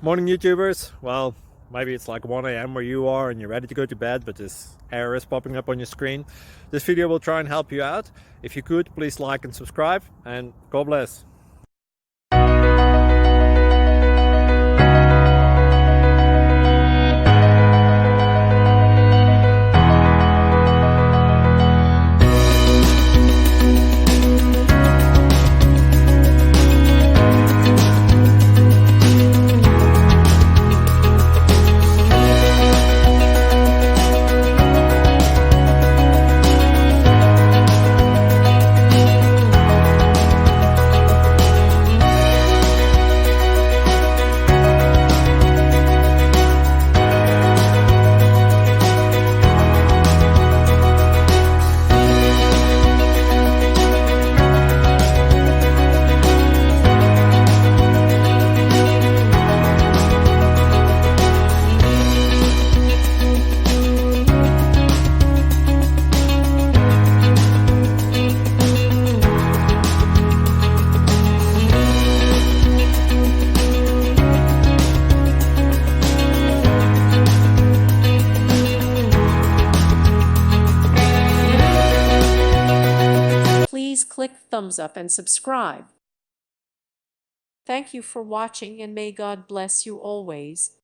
Morning, YouTubers. Well, maybe it's like 1 a.m. where you are and you're ready to go to bed, but this error is popping up on your screen. This video will try and help you out. If you could, please like and subscribe, and God bless. Please click thumbs up and subscribe. Thank you for watching, and may God bless you always.